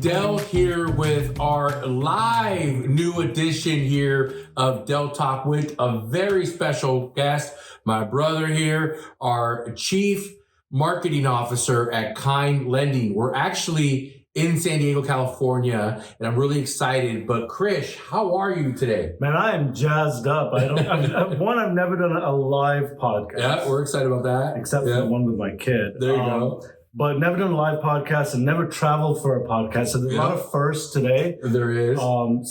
Del here with our live new edition here of Del Talk with a very special guest, my brother here, our Chief Marketing Officer at Kind Lending. We're actually in San Diego, California, and I'm really excited. But Krish, how are you today? Man, I am jazzed up. I've never done a live podcast. Yeah, we're excited about that. Except for the one with my kid. There you go. But never done a live podcast and never traveled for a podcast. So there's a lot of firsts today. There is. I've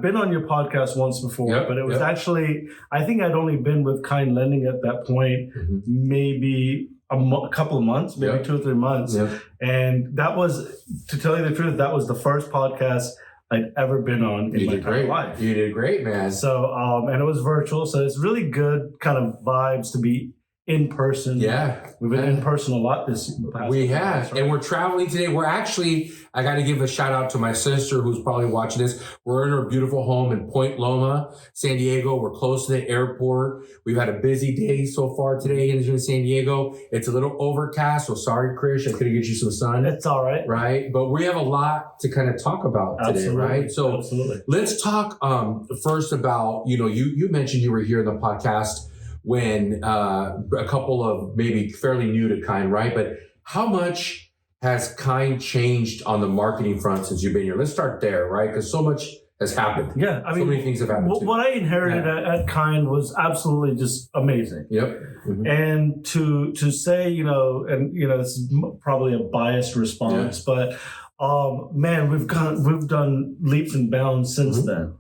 been on your podcast once before, but it was actually, I think I'd only been with Kind Lending at that point, maybe a couple of months, maybe 2 or 3 months. And that was, to tell you the truth, that was the first podcast I'd ever been on in my entire life. You did great, man. So, and it was virtual. So it's really good kind of vibes to be in person. Yeah. We've been in person a lot this past We have. Right? And we're traveling today. We're actually, I got to give a shout out to my sister who's probably watching this. We're in her beautiful home in Point Loma, San Diego. We're close to the airport. We've had a busy day so far today in San Diego. It's a little overcast, so sorry, Krish, I couldn't get you some sun. It's all right. Right? But we have a lot to kind of talk about today, right? So let's talk first about, you mentioned you were here in the podcast when a couple of maybe fairly new to Kind, right? But how much has Kind changed on the marketing front since you've been here? Let's start there, right? Because so much has happened. Yeah, so many things have happened. What I inherited at Kind was absolutely just amazing. Yep. Mm-hmm. And to say, this is probably a biased response, but man, we've done leaps and bounds since then.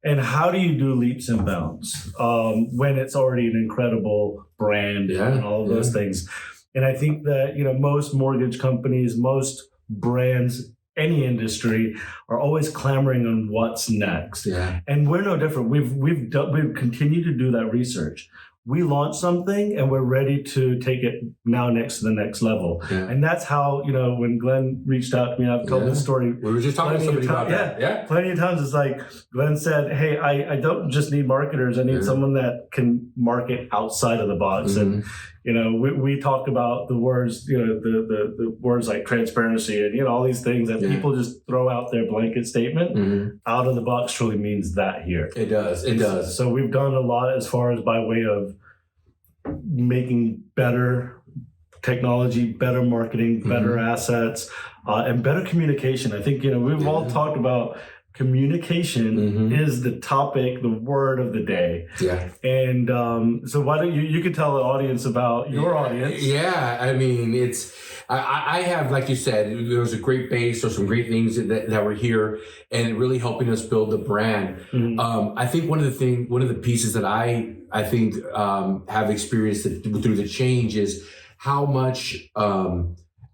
And how do you do leaps and bounds when it's already an incredible brand and all of those things? And I think that, most mortgage companies, most brands, any industry are always clamoring on what's next. Yeah. And we're no different. We've continued to do that research. We launch something and we're ready to take it now next to the next level. Yeah. And that's how, when Glenn reached out to me, I've told this story. We were just talking to somebody about that. Yeah. Plenty of times it's like Glenn said, hey, I don't just need marketers. I need someone that can market outside of the box. And, we talked about the words, the words like transparency and, all these things that people just throw out their blanket statement. Out of the box truly means that here. It does. It does. So we've done a lot as far as by way of making better technology, better marketing, better assets, and better communication. I think, we've all talked about communication is the topic, the word of the day. Yeah. And so why don't you can tell the audience about your audience. Yeah. I mean, I have, like you said, there was a great base or some great things that were here and really helping us build the brand. I think one of the pieces that I think have experienced through the change is how much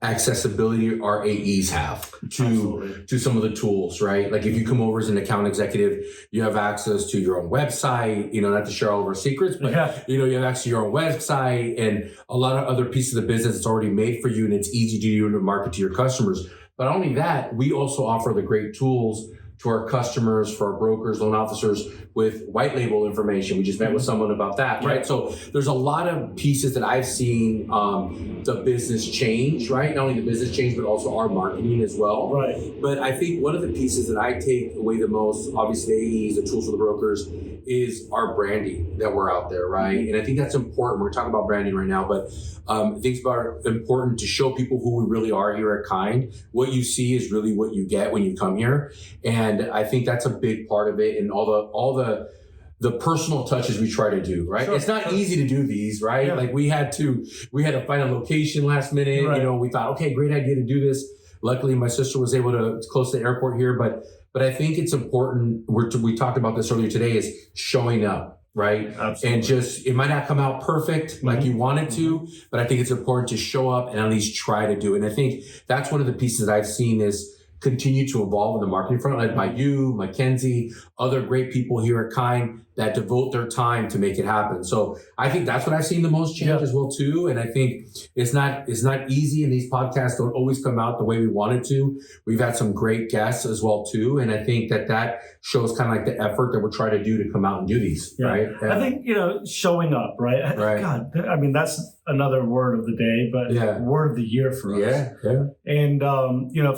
accessibility our AEs have to some of the tools, right? Like if you come over as an account executive, you have access to your own website, not to share all of our secrets, but you have access to your own website and a lot of other pieces of business that's already made for you and it's easy to do to market to your customers. But not only that, we also offer the great tools to our customers, for our brokers, loan officers with white label information. We just met with someone about that, right? So there's a lot of pieces that I've seen the business change, right? Not only the business change, but also our marketing as well. Right. But I think one of the pieces that I take away the most, obviously AEs, the tools for the brokers, is our branding that we're out there, right? And I think that's important. We're talking about branding right now, but I think it's important to show people who we really are here at Kind. What you see is really what you get when you come here. And I think that's a big part of it, and all the personal touches we try to do, right? It's not easy to do these, right? Yeah. Like we had to find a location last minute. Right. We thought, okay, great idea to do this. Luckily, my sister was able to close to the airport here, but I think it's important. We talked about this earlier today, is showing up. Right. Absolutely. And it might not come out perfect like you want it to, but I think it's important to show up and at least try to do it. And I think that's one of the pieces that I've seen is continue to evolve in the marketing front, led by you, Mackenzie, other great people here at Kind that devote their time to make it happen. So I think that's what I've seen the most change as well too. And I think it's not easy, and these podcasts don't always come out the way we wanted to. We've had some great guests as well too. And I think that shows kind of like the effort that we're trying to do to come out and do these, right? Yeah. I think, showing up, right? God, I mean, that's another word of the day, but word of the year for us. Yeah. And,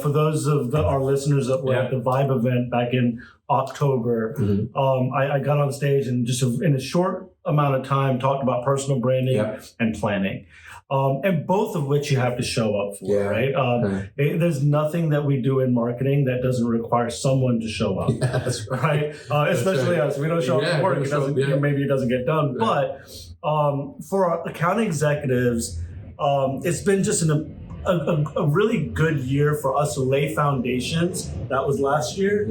for those of our listeners that were at the Vibe event back in October, I got on stage and just in a short amount of time talked about personal branding and planning. And both of which you have to show up for, right? There's nothing that we do in marketing that doesn't require someone to show up, that's right? Especially us. We don't show up for work. Maybe it doesn't get done. But for our account executives, it's been just a really good year for us to lay foundations. That was last year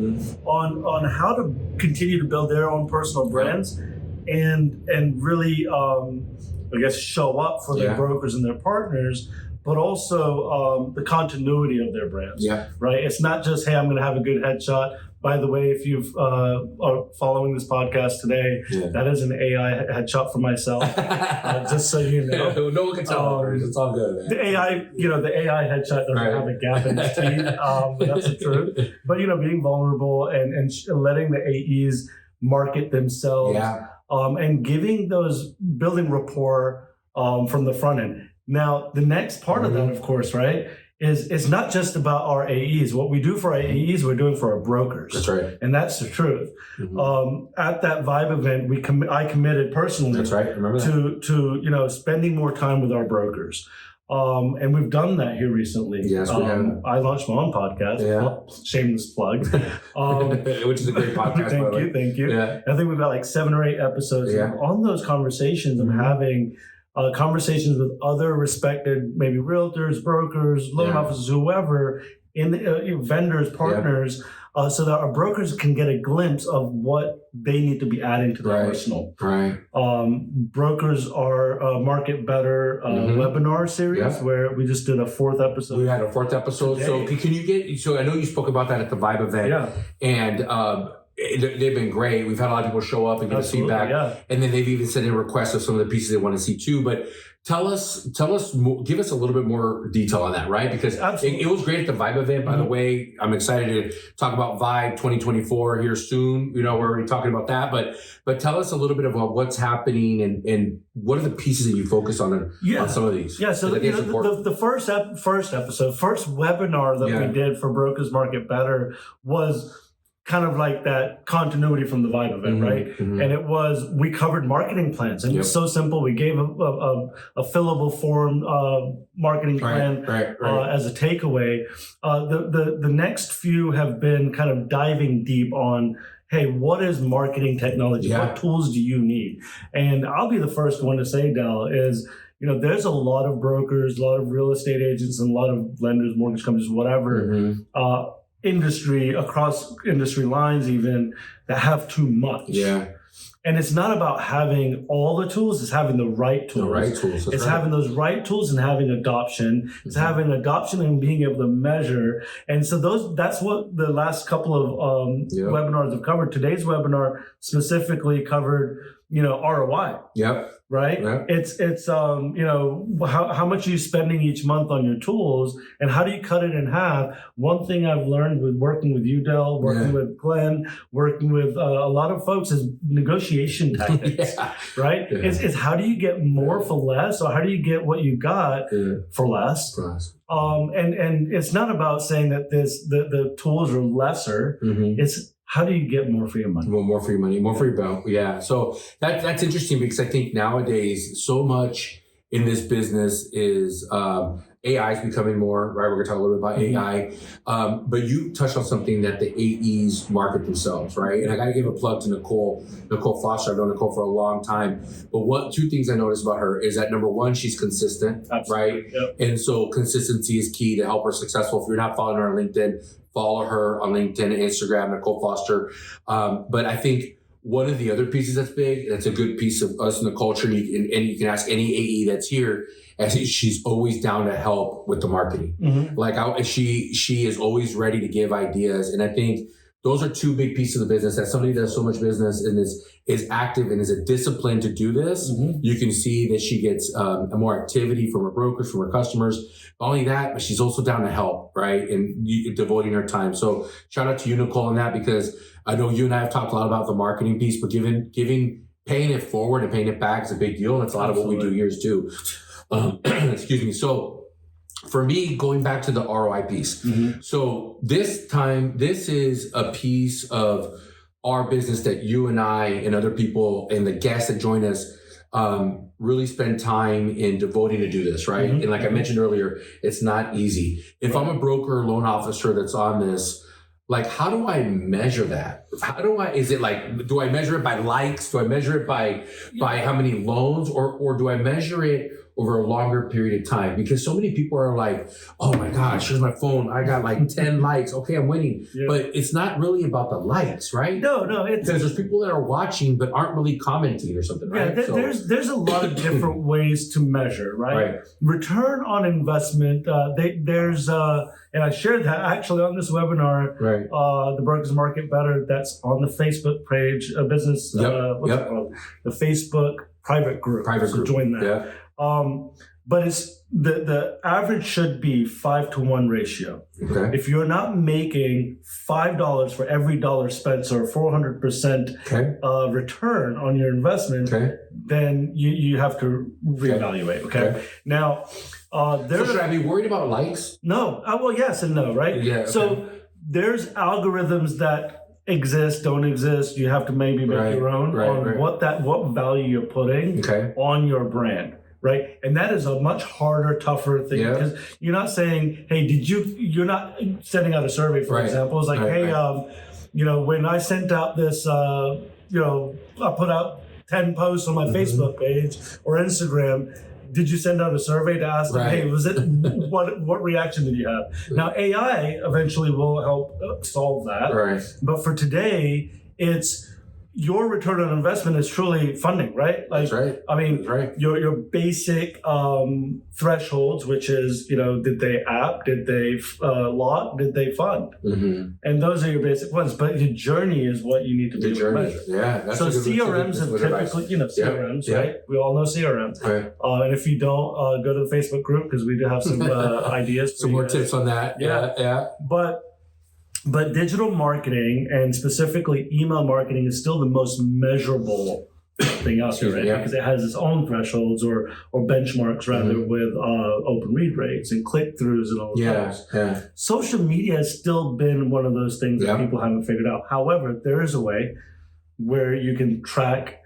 on how to continue to build their own personal brands and really show up for their brokers and their partners, but also the continuity of their brands. Right. It's not just, hey, I'm going to have a good headshot. By the way, if you've are following this podcast today, that is an AI headshot for myself. Just so you know, no one can tell. It's all good, man. The AI headshot doesn't have a gap in its teeth. That's the truth. But being vulnerable and letting the AEs market themselves. And building rapport from the front end. Now, the next part of that, of course, right, is it's not just about our AEs. What we do for our AEs, we're doing for our brokers. That's right. And that's the truth. At that Vibe event, I committed personally that's right. Remember that. to spending more time with our brokers. And we've done that here recently. Yes, we have. I launched my own podcast. Shameless plug. Which is a great podcast. Thank you. I think we've got like 7 or 8 episodes. And on those conversations, I'm having conversations with other respected, maybe realtors, brokers, loan officers, whoever, in the vendors, partners, so that our brokers can get a glimpse of what they need to be adding to their arsenal. Brokers are Market Better webinar series where we just did a 4th episode. We had a 4th episode. Today. So can you so I know you spoke about that at the Vibe event. And they've been great. We've had a lot of people show up and give us feedback. And then they've even sent in requests of some of the pieces they want to see too. But tell us, give us a little bit more detail on that, right? Because it was great at the Vibe event, by the way. I'm excited to talk about Vibe 2024 here soon. We're already talking about that. But tell us a little bit about what's happening and what are the pieces that you focus on some of these? So the first webinar that we did for Brokers Market Better was kind of like that continuity from the Vibe event, right? And we covered marketing plans, and it was so simple. We gave a fillable form marketing plan as a takeaway. The next few have been kind of diving deep on, hey, what is marketing technology? What tools do you need? And I'll be the first one to say, Del, is there's a lot of brokers, a lot of real estate agents, and a lot of lenders, mortgage companies, whatever, across industry lines even, that have too much. And it's not about having all the tools, it's having the right tools. It's having those right tools and having adoption. It's having adoption and being able to measure. And so that's what the last couple of webinars have covered. Today's webinar specifically covered, ROI. Right? It's how much are you spending each month on your tools, and how do you cut it in half? One thing I've learned with working with you, Del, working with Glenn, working with a lot of folks is negotiation tactics, right? It's how do you get more for less, or how do you get what you got for less? And it's not about saying that the tools are lesser. It's how do you get more for your money? More for your money, more for your belt. So that's interesting, because I think nowadays so much in this business is AI is becoming more, right? We're going to talk a little bit about AI. But you touched on something that the AEs market themselves, right? And I got to give a plug to Nicole Foster. I've known Nicole for a long time. But 2 things I noticed about her is that, number one, she's consistent, right? And so consistency is key to help her successful. If you're not following her on LinkedIn, follow her on LinkedIn and Instagram, Nicole Foster. But I think one of the other pieces that's big, that's a good piece of us in the culture, and you can ask any AE that's here, as she's always down to help with the marketing. She is always ready to give ideas. And I think those are 2 big pieces of the business. As somebody that does so much business and is active and is a discipline to do this, you can see that she gets more activity from her brokers, from her customers. Not only that, but she's also down to help, right? And devoting her time. So shout out to you, Nicole, on that, because I know you and I have talked a lot about the marketing piece, but paying it forward and paying it back is a big deal. And that's a lot of what we do here too. Excuse me. So for me, going back to the ROI piece. So this is a piece of our business that you and I and other people and the guests that join us really spend time in devoting to do this, right? And like I mentioned earlier, it's not easy. If I'm a broker or loan officer that's on this, like, how do I measure that? Is it like, do I measure it by likes? Do I measure it by how many loans, or do I measure it over a longer period of time? Because so many people are like, oh my gosh, here's my phone. I got like 10 likes. Okay, I'm winning. Yeah. But it's not really about the likes, right? No. Because there's people that are watching but aren't really commenting or something, right? Yeah, there's a lot of different ways to measure, right? Return on investment, there's, and I shared that actually on this webinar, the Brokers Market Better, that's on the Facebook page, business, what's it called? The Facebook private group. So join that. Yeah. But it's the average should be 5-to-1 ratio. Okay. If you're not making $5 for every dollar spent, or 400% return on your investment, then you have to reevaluate. Okay. Now, so should I be worried about likes? No. Well, yes and no, right? Yeah. Okay. So there's algorithms that exist, don't exist. You have to maybe make your own on what value you're putting on your brand. Right. And that is a much harder, tougher thing, because you're not saying, hey, you're not sending out a survey, for example. It's like, hey, when I sent out this, I put out 10 posts on my Facebook page or Instagram. Did you send out a survey to ask them, hey, was it, what reaction did you have? Now, AI eventually will help solve that. Right. But for today, it's, your return on investment is truly funding, right? Like, that's right. I mean, your basic thresholds, which is, did they app, did they lock, did they fund? And those are your basic ones. But your journey is what you need to be able to measure. Yeah. That's so CRMs have typically, CRMs, right? We all know CRMs. Right. And if you don't, go to the Facebook group, because we do have some ideas. Some more tips on that. Yeah. But digital marketing, and specifically email marketing, is still the most measurable thing out there, right? Because it has its own thresholds or benchmarks, rather, with open read rates and click-throughs and all of those. Yeah. Social media has still been one of those things that people haven't figured out. However, there is a way where you can track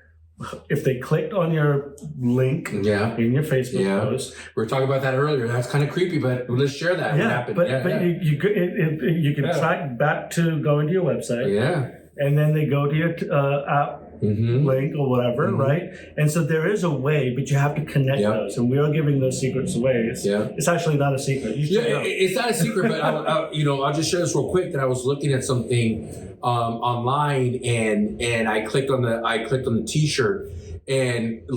if they clicked on your link in your Facebook post. We were talking about that earlier. That's kind of creepy, but let's share that. What happened? But you can track back to going to your website. Yeah. And then they go to your app link or whatever, right? And so there is a way, but you have to connect those. And we are giving those secrets away. It's actually not a secret. It's not a secret, but I'll just share this real quick. That I was looking at something online, and I clicked on the T-shirt, and I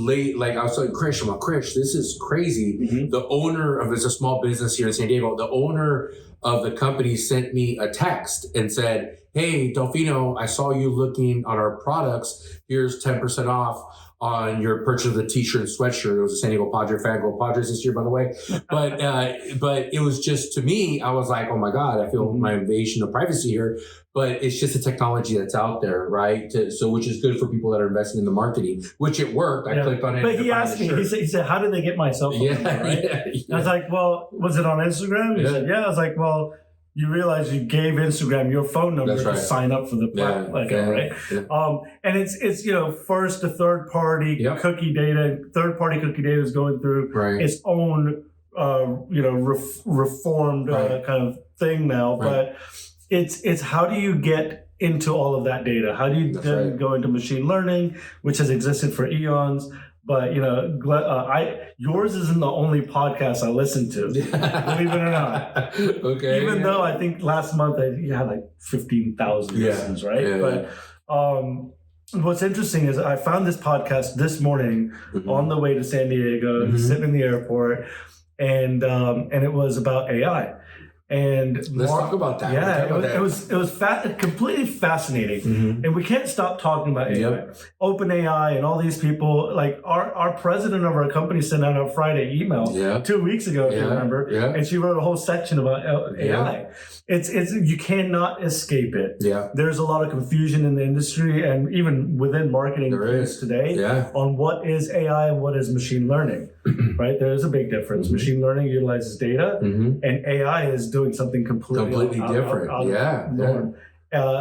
was like, Krish, this is crazy. The owner of, it's a small business here in San Diego, the owner of the company sent me a text and said, hey, Delfino, I saw you looking on our products. Here's 10% off on your purchase of the T-shirt and sweatshirt. It was a San Diego Padre fan. Go Padres this year, by the way. But it was just, to me, I was like, oh my God, I feel my invasion of privacy here. But it's just a technology that's out there, right? Which is good for people that are investing in the marketing, which it worked. I clicked on it. But he asked me, he said, how did they get my cell phone number, right? I was like, well, was it on Instagram? He said, yeah. I was like, well, you realize you gave Instagram your phone number to sign up for the platform, right? Yeah. And it's first to third party cookie data. Third party cookie data is going through its own reformed kind of thing now. But it's how do you get into all of that data? How do you then go into machine learning, which has existed for eons? But yours isn't the only podcast I listen to, believe it or not. Okay. Even though I think last month you had like 15,000 listens, right? Yeah. But what's interesting is I found this podcast this morning on the way to San Diego, sitting in the airport, and it was about AI. And let's talk about that. Yeah, it was completely fascinating, and we can't stop talking about AI. Yep. OpenAI and all these people. Like our president of our company sent out a Friday email 2 weeks ago, if you remember, and she wrote a whole section about AI. It's you cannot escape it. Yeah, there's a lot of confusion in the industry and even within marketing today on what is AI and what is machine learning. Right, there is a big difference. Machine learning utilizes data, and AI is doing something completely different.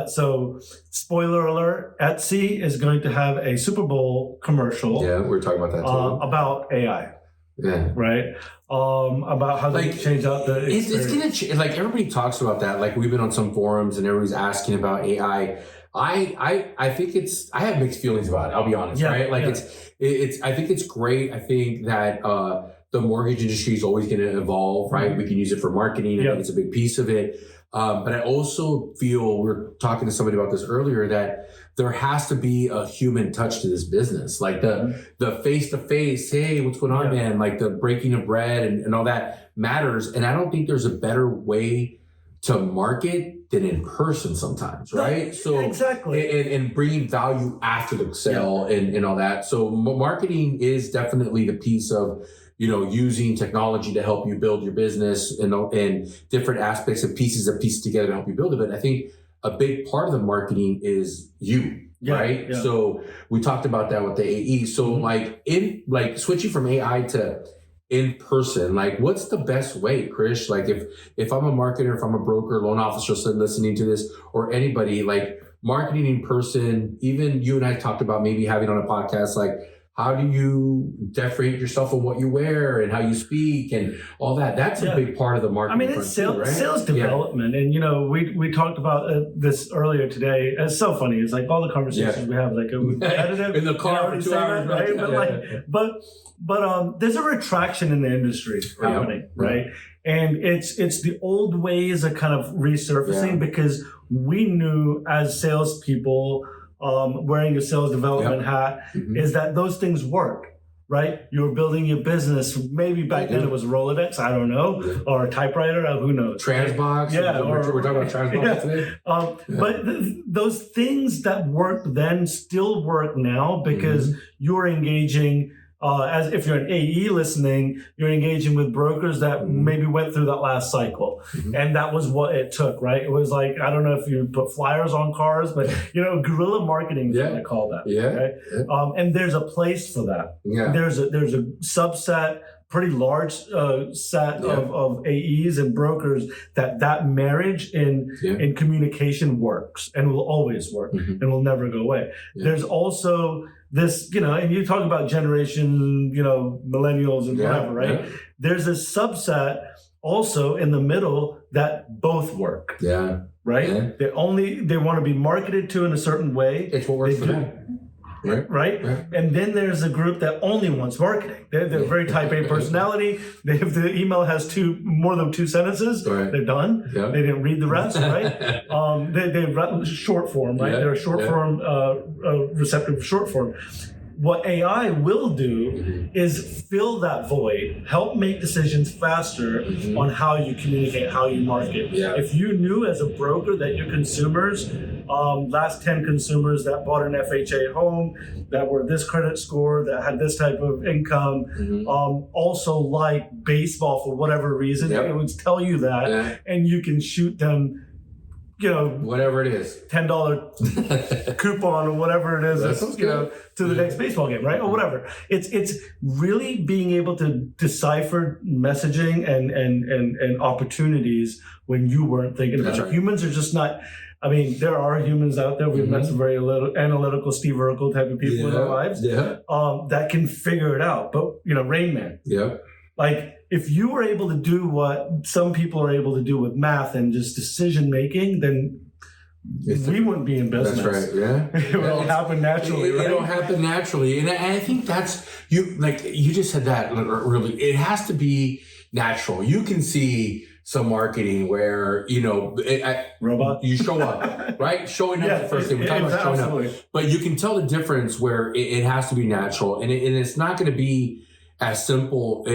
So, spoiler alert: Etsy is going to have a Super Bowl commercial. Yeah, we're talking about that too. About AI. Yeah. Right. About how they change out the experience. It's gonna change. Like everybody talks about that. Like we've been on some forums and everybody's asking about AI. I think I have mixed feelings about it. I'll be honest. Right. Like it's. I think it's great. I think that the mortgage industry is always going to evolve. Right. We can use it for marketing. I think it's a big piece of it. But I also feel, we were talking to somebody about this earlier, that there has to be a human touch to this business. Like the face-to-face, hey, what's going on, man? Like the breaking of bread and all that matters. And I don't think there's a better way to market than in person sometimes, right? So exactly. And bringing value after the sale and all that. So marketing is definitely the piece of, using technology to help you build your business and different aspects and pieces together to help you build it. But I think a big part of the marketing is you, right? Yeah. So we talked about that with the AE. So switching from AI to in person, like what's the best way, Krish? Like if I'm a marketer, if I'm a broker, loan officer listening to this, or anybody, like marketing in person, even you and I talked about maybe having on a podcast, like how do you differentiate yourself on what you wear and how you speak and all that? That's a big part of the marketing. I mean, it's sales development. And, we talked about this earlier today. It's so funny. It's like all the conversations we have, like competitive. In the car for 2 hours. Right? But there's a retraction in the industry happening, right? And it's the old ways are kind of resurfacing because we knew as salespeople, wearing a sales development hat, is that those things worked, right? You were building your business. Maybe back then it was Rolodex, I don't know, or a typewriter, who knows? Transbox. Yeah. We're talking about Transbox today. But those things that worked then still work now because you're engaging, as if you're an AE listening, you're engaging with brokers that maybe went through that last cycle. And that was what it took, right? It was like, I don't know if you put flyers on cars, but guerrilla marketing is what I call that. And there's a place for that. There's a subset, pretty large set of AEs and brokers that marriage in communication works and will always work and will never go away. There's also this, and you talk about generation, millennials and whatever, right? There's a subset also in the middle that both work. Right? They want to be marketed to in a certain way. It's what works for them. Right? And then there's a group that only wants marketing. They're very type A personality. If the email has more than 2 sentences, they're done. They didn't read the rest, right? They read short form, right? They're a short form, receptive short form. What AI will do is fill that void, help make decisions faster on how you communicate, how you market. If you knew as a broker that your consumers, last 10 consumers that bought an FHA home, that were this credit score, that had this type of income, also like baseball for whatever reason, it would tell you that, and you can shoot them whatever it is, $10 coupon or whatever it is, to the next baseball game, right? Or whatever. It's really being able to decipher messaging and opportunities when you weren't thinking about it. Humans are just not. I mean, there are humans out there. We've met some very analytical, Steve Urkel type of people in our lives that can figure it out. But Rain Man. Like, if you were able to do what some people are able to do with math and just decision making, then we wouldn't be in business. That's right. It will happen naturally. It'll happen naturally, and I think that's you just said that really. It has to be natural. You can see some marketing where robot, you show up, right? Showing up the first thing. We're talking about showing up, but you can tell the difference where it has to be natural, and it's not going to be. as simple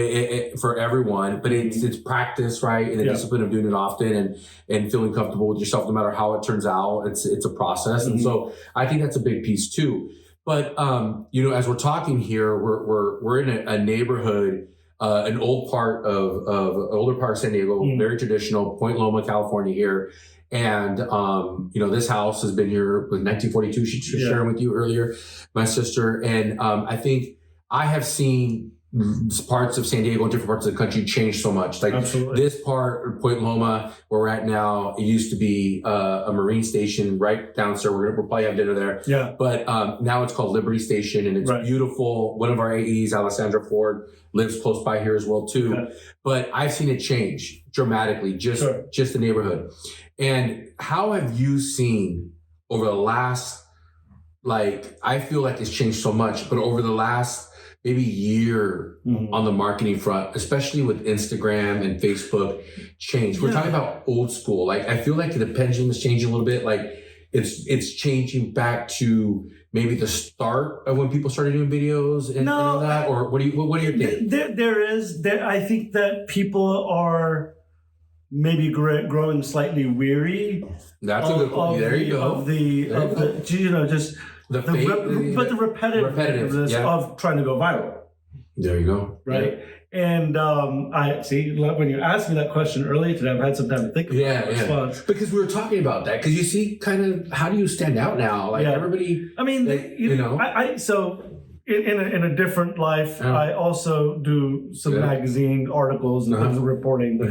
for everyone, but it's practice, right? And the discipline of doing it often and feeling comfortable with yourself, no matter how it turns out. It's a process. And so I think that's a big piece too. But, as we're talking here, we're in a neighborhood, an older part of San Diego, very traditional, Point Loma, California here. And, this house has been here with 1942. She was sharing with you earlier, my sister. And, I think I have seen parts of San Diego and different parts of the country change so much. Like this part, Point Loma, where we're at now, it used to be a Marine station right downstairs. We'll probably have dinner there. Yeah. But now it's called Liberty Station, and it's beautiful. One of our AEs, Alessandra Ford, lives close by here as well too. Okay. But I've seen it change dramatically, just the neighborhood. And how have you seen over the last, I feel like it's changed so much, but over the last maybe year on the marketing front, especially with Instagram and Facebook, change. We're talking about old school. I feel like the pendulum is changing a little bit. It's changing back to maybe the start of when people started doing videos and all that. Or what do you think? I think that people are maybe growing slightly weary. That's a good point. There you go. But the repetitiveness of trying to go viral. There you go. Right. Yeah. And I see when you asked me that question earlier today, I've had some time to think about the response. Because we were talking about that. Because you see, kind of, how do you stand out now? Everybody. I mean, so in a different life, I also do some magazine articles and things reporting.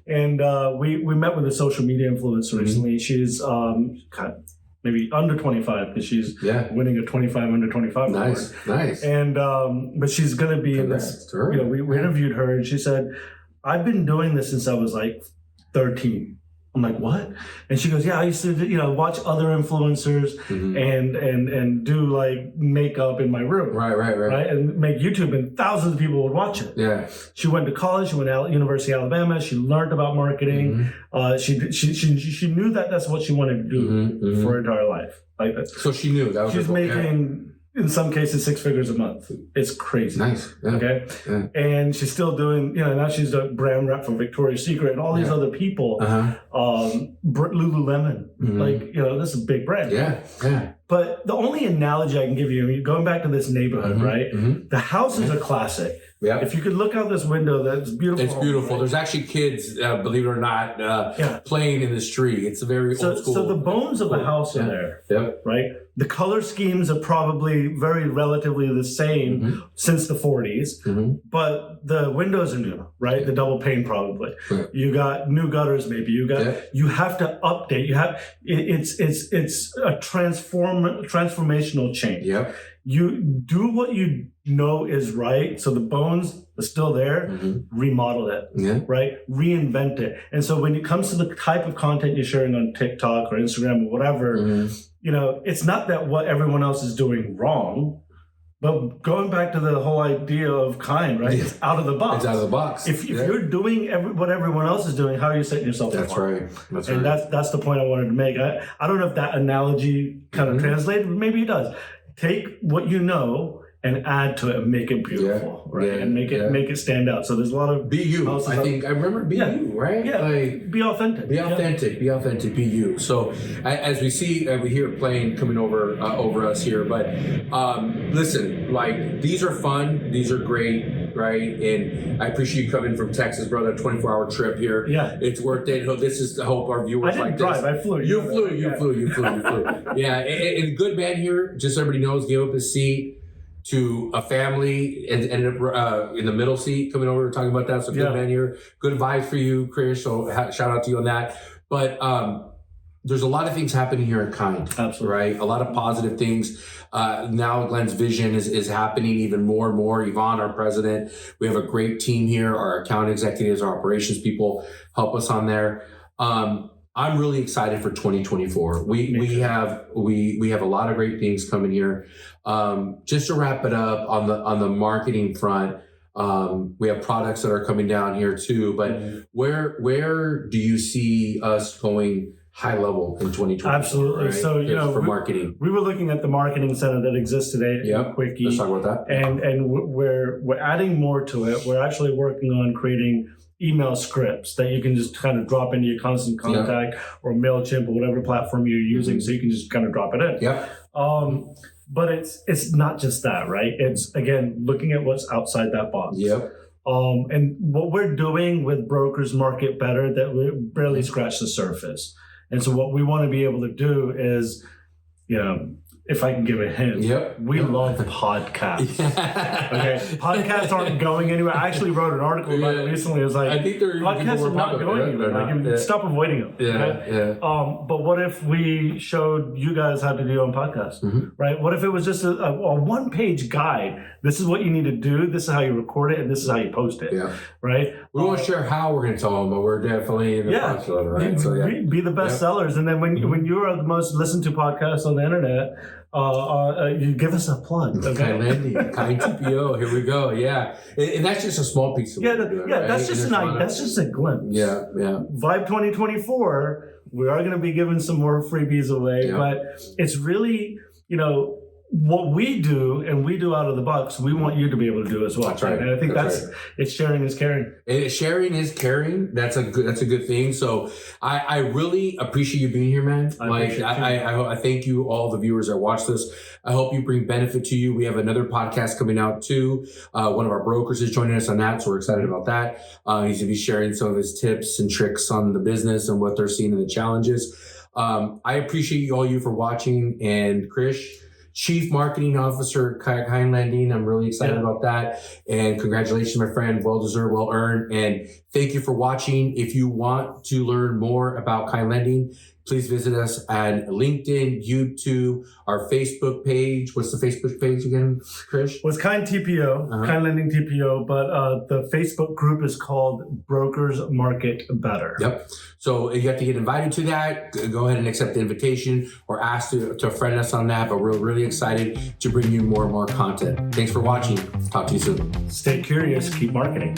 And we met with a social media influencer recently. She's kind of maybe under 25 because she's winning a 25 under 25 award. Nice. And but she's going to be in this. We interviewed her and she said, "I've been doing this since I was 13." I'm like, "What?" And she goes, "Yeah, I used to watch other influencers and do makeup in my room, right, and make YouTube, and thousands of people would watch it." Yeah. She went to college. She went to University of Alabama. She learned about marketing. She knew that that's what she wanted to do for her entire life. So she knew that was she's making. In some cases, 6 figures a month. It's crazy. Nice. Yeah. Okay. Yeah. And she's still doing, now she's a brand rep for Victoria's Secret and all these other people. Lululemon. This is a big brand. Yeah. But the only analogy I can give you, going back to this neighborhood, right? The houses are classic. Yeah. If you could look out this window, that's beautiful. It's beautiful. Right? There's actually kids, believe it or not, playing in the street. It's a very old school. So the bones of the house are there, right? The color schemes are probably very relatively the same since the 40s, but the windows are new, right? The double pane probably. Right. You got new gutters, maybe. You have to update. It's a transformational change. Yep. You do what you know is right, so the bones are still there, remodel it, right? Reinvent it. And so when it comes to the type of content you're sharing on TikTok or Instagram or whatever, it's not that what everyone else is doing wrong, but going back to the whole idea of kind, right? It's out of the box. It's out of the box. If you're doing what everyone else is doing, how are you setting yourself apart? That's right. And that's the point I wanted to make. I don't know if that analogy kind of translated, but maybe it does. Take what you know and add to it and make it beautiful, right? And make it stand out. So there's a lot of be you. I remember be you, right? Yeah, be authentic. Be authentic. Be authentic. Be you. So as we see, we hear a plane coming over us here. But listen, these are fun. These are great, right? And I appreciate you coming from Texas, brother. 24-hour trip here. Yeah, it's worth it. This is to hope our viewers I didn't drive. I flew. You flew. Yeah, and good man here. Just so everybody knows, gave up his seat to a family and ended up in the middle seat coming over talking about that. So good man here. Good vibes for you, Krish. So shout out to you on that. But there's a lot of things happening here at Kind. Absolutely. Right? A lot of positive things. Now Glenn's vision is happening even more and more. Yvonne, our president, we have a great team here. Our account executives, our operations people help us on there. I'm really excited for 2024. We have a lot of great things coming here. Just to wrap it up on the marketing front, we have products that are coming down here too. But where do you see us going high level in 2020. Absolutely. Right? So, for marketing. We were looking at the marketing center that exists today. Yep. Quickie. Let's talk about that. And we're adding more to it. We're actually working on creating email scripts that you can just kind of drop into your constant contact or MailChimp or whatever platform you're using. So you can just kind of drop it in. Yep. But it's not just that, right? It's, again, looking at what's outside that box. Yep. And what we're doing with Brokers Market Better, that we barely scratch the surface. And so what we want to be able to do is, if I can give a hint, we love podcasts. Okay, podcasts aren't going anywhere. I actually wrote an article about it recently. It was like, I think podcasts are not going anywhere. Stop avoiding them. But what if we showed you guys how to do on podcasts, right? What if it was just a one-page guide? This is what you need to do. This is how you record it, and this is how you post it. Right? We won't share how we're going to tell them, but we're definitely in the process of it, right? So be the best sellers, and then when you are the most listened to podcast on the internet, you give us a plug. Okay? Kind Landing, Kind TPO. Here we go. Yeah, and that's just a small piece of that's just a glimpse. Vibe 2024. We are going to be giving some more freebies away, but it's really what we do, and we do out of the box, we want you to be able to do as well. That's right. And I think it's sharing is caring. Sharing is caring. That's a good thing. So I really appreciate you being here, man. I thank you, all the viewers that watch this. I hope you bring benefit to you. We have another podcast coming out too. One of our brokers is joining us on that, so we're excited about that. He's going to be sharing some of his tips and tricks on the business and what they're seeing in the challenges. I appreciate you for watching, and Krish, Chief Marketing Officer, Kind Landing. I'm really excited about that. And congratulations, my friend. Well deserved, well earned. And thank you for watching. If you want to learn more about Kind Landing, please visit us on LinkedIn, YouTube, our Facebook page. What's the Facebook page again, Krish? Well, it's Kind TPO, Kind Landing TPO, but the Facebook group is called Brokers Market Better. Yep. So you have to get invited to that. Go ahead and accept the invitation or ask to friend us on that. But we're really excited to bring you more and more content. Thanks for watching. Talk to you soon. Stay curious. Keep marketing.